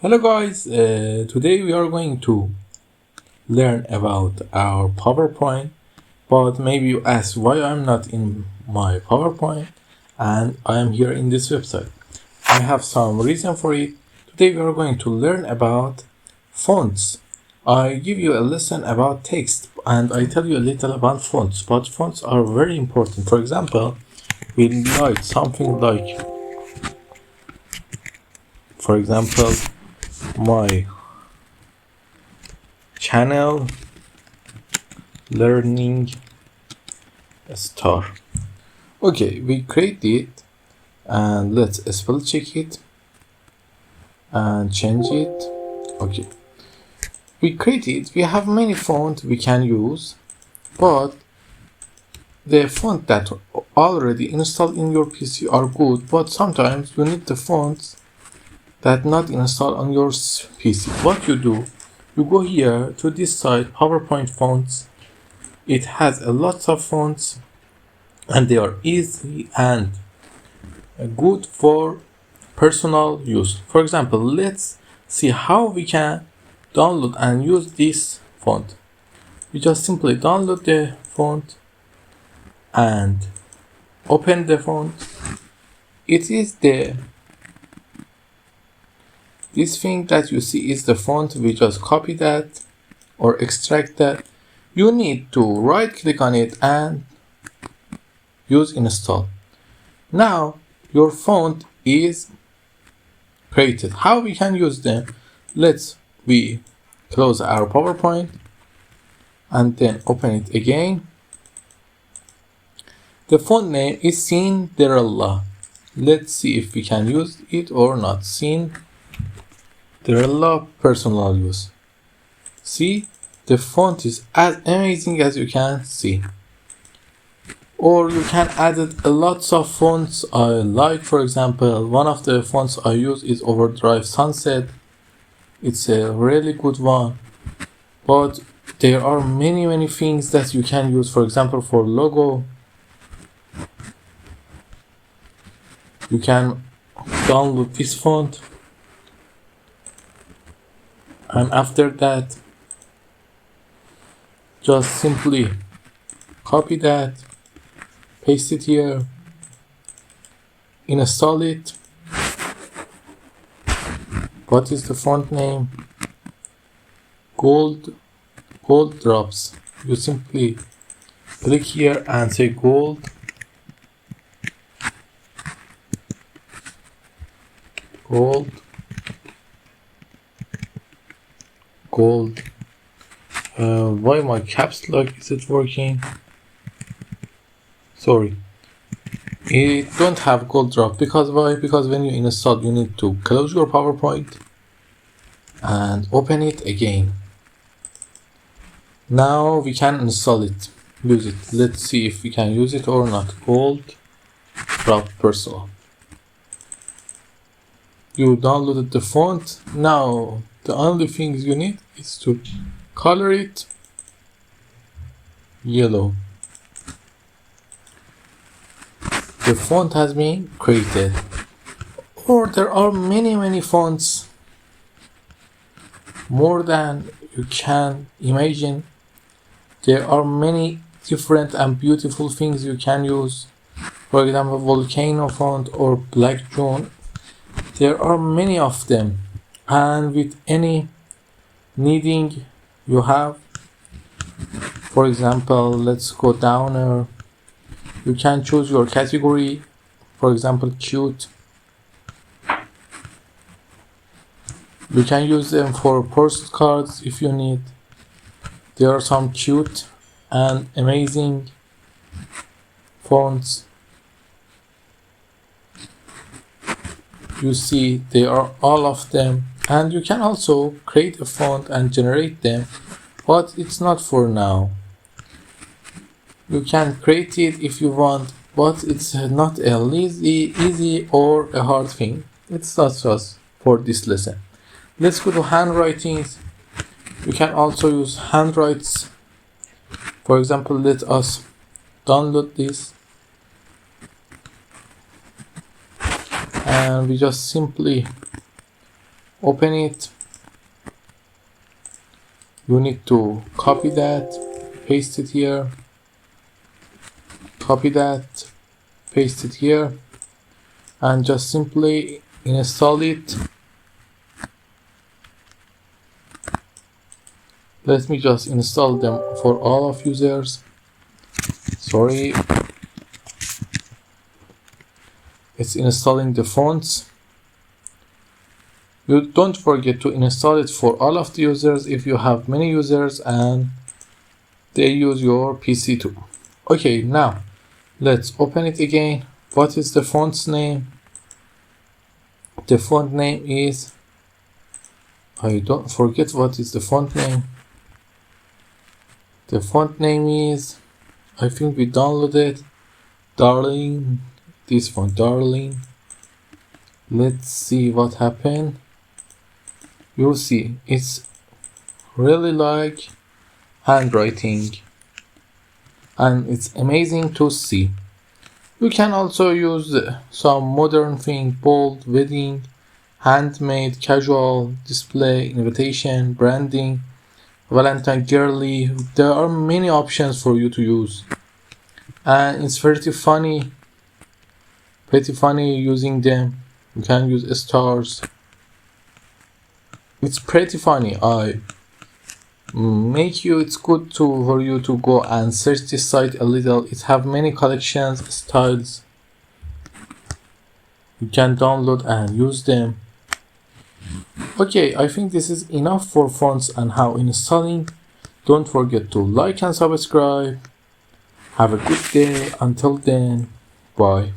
Hello guys, today we are going to learn about our PowerPoint, but maybe you ask why I'm not in my PowerPoint and I am here in this website. I have some reason for it. Today we are going to learn about fonts. I give you a lesson about text and I tell you a little about fonts, but fonts are very important. For example, we like something like, for example, my channel learning star. Okay, we create it and let's spell check it and change it. Okay, we create it. We have many fonts we can use, but the font that already installed in your PC are good, but sometimes you need the fonts that not installed on your PC. What you do, you go here to this site, PowerPoint fonts. It has a lot of fonts and they are easy and good for personal use. For example, let's see how we can download and use this font. You just simply download the font and open the font. It is this thing that you see is the font. We just copy that or extract that. You need to right click on it and use install. Now your font is created. How we can use them? We close our PowerPoint and then open it again. The font name is Cinderella. Let's see if we can use it or not. Cinderella personal use. See, the font is as amazing as you can see. Or you can add a lots of fonts I like. For example, one of the fonts I use is Overdrive Sunset. It's a really good one. But there are many things that you can use. For example, for logo, you can download this font. And after that, just simply copy that, paste it here, install it. What is the font name? Gold Drops. You simply click here and say gold. Why my caps lock isn't working? Sorry, it don't have gold drop. Because why? Because when you install, you need to close your PowerPoint and open it again. Now we can install it, use it. Let's see if we can use it or not. Gold drop personal. You downloaded the font. Now the only things you need is to color it yellow. The font has been created. Or there are many fonts, more than you can imagine. There are many different and beautiful things you can use. For example, volcano font or black June. There are many of them, and with any needing you have. For example, let's go down here. You can choose your category. For example, cute. You can use them for postcards if you need. There are some cute and amazing fonts. You see, they are all of them, and you can also create a font and generate them, but it's not for now. You can create it if you want, but it's not a easy or a hard thing. It's not just for this lesson. Let's go to handwritings. You can also use handwrites. For example, let us download this. And we just simply open it. You need to copy that, paste it here, copy that, paste it here, and just simply install it. Let me just install them for all of users. Sorry, it's installing the fonts. You don't forget to install it for all of the users if you have many users and they use your PC too. Okay, now let's open it again. What is the font's name? The font name is, I don't forget what is the font name. The font name is, I think we downloaded, Darling. This font, Darling. Let's see what happened. You'll see it's really like handwriting and it's amazing to see. You can also use some modern thing, bold, wedding, handmade, casual, display, invitation, branding, Valentine, girly. There are many options for you to use, and it's pretty funny using them. You can use stars. It's pretty funny. It's good for you to go and search this site a little. It have many collections, styles. You can download and use them. Okay, I think this is enough for fonts and how installing. Don't forget to like and subscribe. Have a good day. Until then, bye.